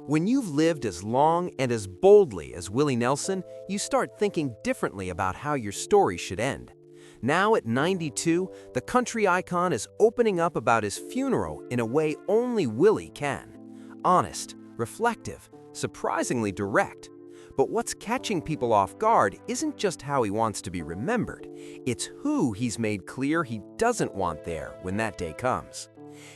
When you've lived as long and as boldly as Willie Nelson, you start thinking differently about how your story should end. Now at 92, the country icon is opening up about his funeral in a way only Willie can. Honest, reflective, surprisingly direct. But what's catching people off guard isn't just how he wants to be remembered, it's who he's made clear he doesn't want there when that day comes.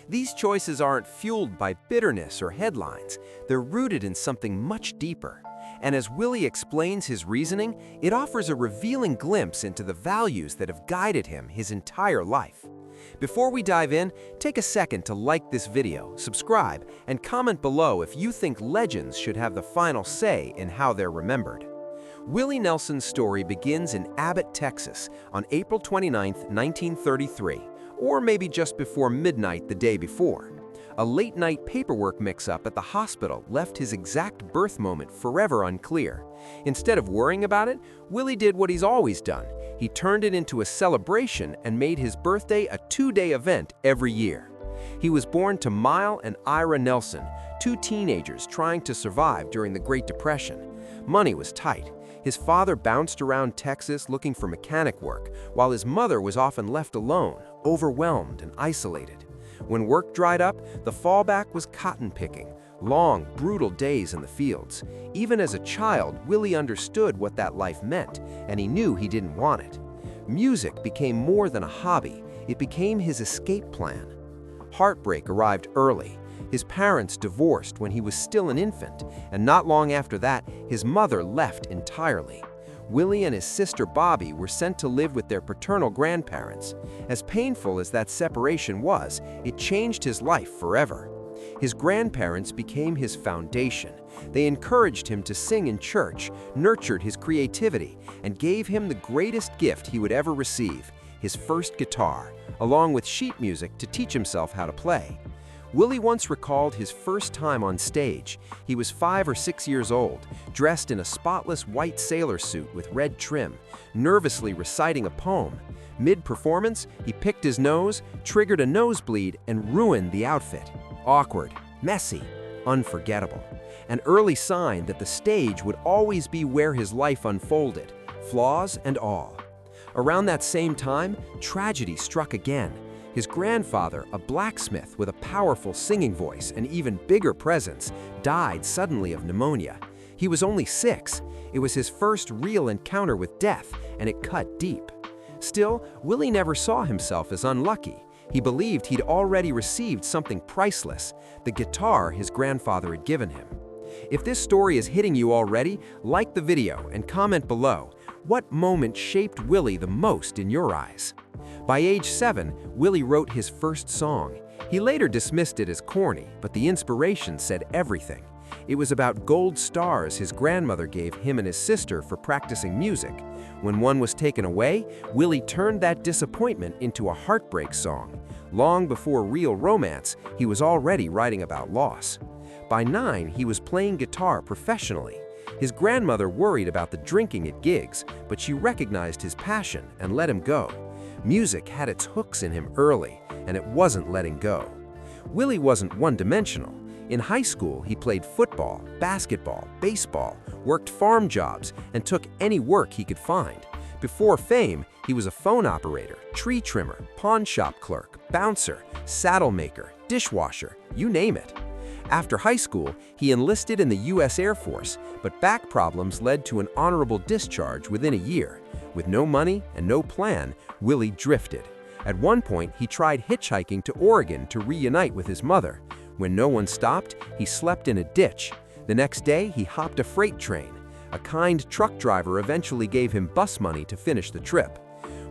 These choices aren't fueled by bitterness or headlines, they're rooted in something much deeper. And as Willie explains his reasoning, it offers a revealing glimpse into the values that have guided him his entire life. Before we dive in, take a second to like this video, subscribe, and comment below if you think legends should have the final say in how they're remembered. Willie Nelson's story begins in Abbott, Texas, on April 29, 1933, or maybe just before midnight the day before. A late-night paperwork mix-up at the hospital left his exact birth moment forever unclear. Instead of worrying about it, Willie did what he's always done. He turned it into a celebration and made his birthday a two-day event every year. He was born to Myle and Ira Nelson, two teenagers trying to survive during the Great Depression. Money was tight. His father bounced around Texas looking for mechanic work, while his mother was often left alone, overwhelmed and isolated. When work dried up, the fallback was cotton picking, long, brutal days in the fields. Even as a child, Willie understood what that life meant, and he knew he didn't want it. Music became more than a hobby, it became his escape plan. Heartbreak arrived early. His parents divorced when he was still an infant, and not long after that, his mother left entirely. Willie and his sister Bobby were sent to live with their paternal grandparents. As painful as that separation was, it changed his life forever. His grandparents became his foundation. They encouraged him to sing in church, nurtured his creativity, and gave him the greatest gift he would ever receive, his first guitar, along with sheet music to teach himself how to play. Willie once recalled his first time on stage. He was 5 or 6 years old, dressed in a spotless white sailor suit with red trim, nervously reciting a poem. Mid-performance, he picked his nose, triggered a nosebleed, and ruined the outfit. Awkward, messy, unforgettable. An early sign that the stage would always be where his life unfolded, flaws and all. Around that same time, tragedy struck again. His grandfather, a blacksmith with a powerful singing voice and even bigger presence, died suddenly of pneumonia. He was only 6. It was his first real encounter with death, and it cut deep. Still, Willie never saw himself as unlucky. He believed he'd already received something priceless, the guitar his grandfather had given him. If this story is hitting you already, like the video and comment below. What moment shaped Willie the most in your eyes? By age 7, Willie wrote his first song. He later dismissed it as corny, but the inspiration said everything. It was about gold stars his grandmother gave him and his sister for practicing music. When one was taken away, Willie turned that disappointment into a heartbreak song. Long before real romance, he was already writing about loss. By 9, he was playing guitar professionally. His grandmother worried about the drinking at gigs, but she recognized his passion and let him go. Music had its hooks in him early, and it wasn't letting go. Willie wasn't one-dimensional. In high school, he played football, basketball, baseball, worked farm jobs, and took any work he could find. Before fame, he was a phone operator, tree trimmer, pawn shop clerk, bouncer, saddle maker, dishwasher, you name it. After high school, he enlisted in the U.S. Air Force, but back problems led to an honorable discharge within a year. With no money and no plan, Willie drifted. At one point, he tried hitchhiking to Oregon to reunite with his mother. When no one stopped, he slept in a ditch. The next day, he hopped a freight train. A kind truck driver eventually gave him bus money to finish the trip.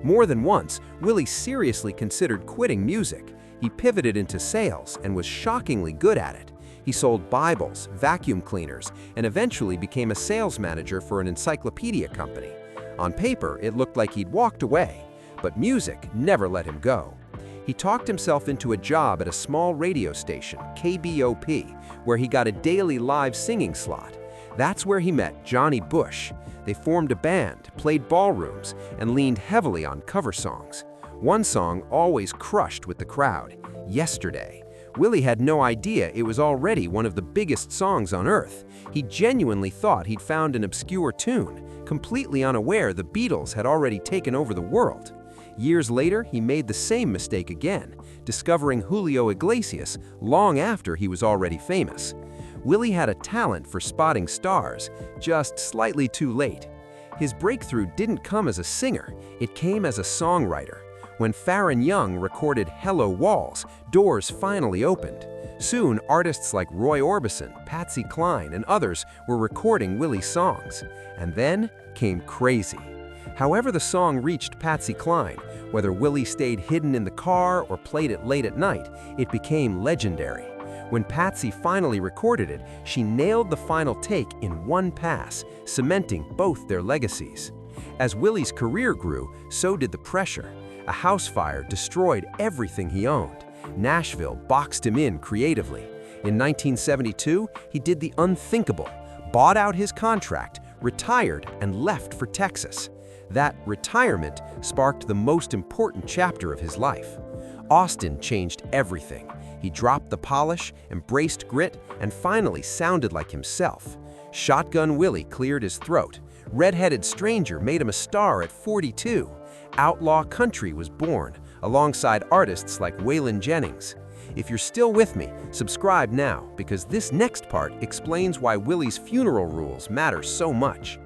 More than once, Willie seriously considered quitting music. He pivoted into sales and was shockingly good at it. He sold Bibles, vacuum cleaners, and eventually became a sales manager for an encyclopedia company. On paper, it looked like he'd walked away, but music never let him go. He talked himself into a job at a small radio station, KBOP, where he got a daily live singing slot. That's where he met Johnny Bush. They formed a band, played ballrooms, and leaned heavily on cover songs. One song always crushed with the crowd, "Yesterday." Willie had no idea it was already one of the biggest songs on Earth. He genuinely thought he'd found an obscure tune, completely unaware the Beatles had already taken over the world. Years later, he made the same mistake again, discovering Julio Iglesias long after he was already famous. Willie had a talent for spotting stars, just slightly too late. His breakthrough didn't come as a singer, it came as a songwriter. When Farron Young recorded Hello Walls, doors finally opened. Soon, artists like Roy Orbison, Patsy Cline, and others were recording Willie's songs. And then came Crazy. However the song reached Patsy Cline, whether Willie stayed hidden in the car or played it late at night, it became legendary. When Patsy finally recorded it, she nailed the final take in one pass, cementing both their legacies. As Willie's career grew, so did the pressure. A house fire destroyed everything he owned. Nashville boxed him in creatively. In 1972, he did the unthinkable, bought out his contract, retired, and left for Texas. That retirement sparked the most important chapter of his life. Austin changed everything. He dropped the polish, embraced grit, and finally sounded like himself. Shotgun Willie cleared his throat. Red-Headed Stranger made him a star at 42. Outlaw country was born, alongside artists like Waylon Jennings. If you're still with me, subscribe now, because this next part explains why Willie's funeral rules matter so much.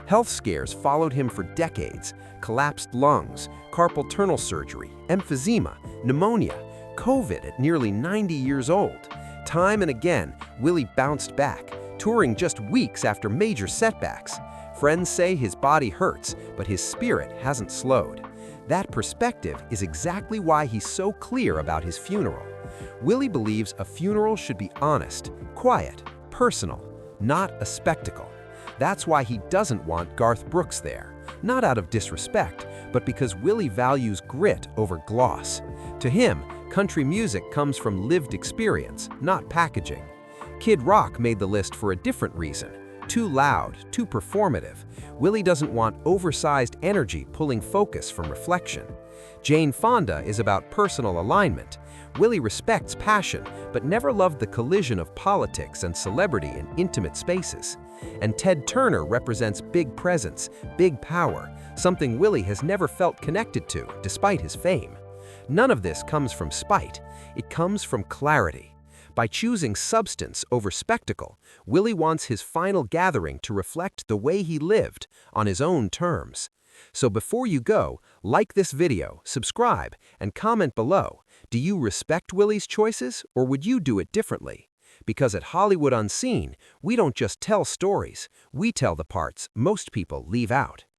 Health scares followed him for decades: collapsed lungs, carpal tunnel surgery, emphysema, pneumonia, COVID at nearly 90 years old. Time and again, Willie bounced back, touring just weeks after major setbacks. Friends say his body hurts, but his spirit hasn't slowed. That perspective is exactly why he's so clear about his funeral. Willie believes a funeral should be honest, quiet, personal, not a spectacle. That's why he doesn't want Garth Brooks there, not out of disrespect, but because Willie values grit over gloss. To him, country music comes from lived experience, not packaging. Kid Rock made the list for a different reason. Too loud, too performative. Willie doesn't want oversized energy pulling focus from reflection. Jane Fonda is about personal alignment. Willie respects passion, but never loved the collision of politics and celebrity in intimate spaces. And Ted Turner represents big presence, big power, something Willie has never felt connected to, despite his fame. None of this comes from spite. It comes from clarity. By choosing substance over spectacle, Willie wants his final gathering to reflect the way he lived, on his own terms. So before you go, like this video, subscribe, and comment below. Do you respect Willie's choices, or would you do it differently? Because at Hollywood Unseen, we don't just tell stories, we tell the parts most people leave out.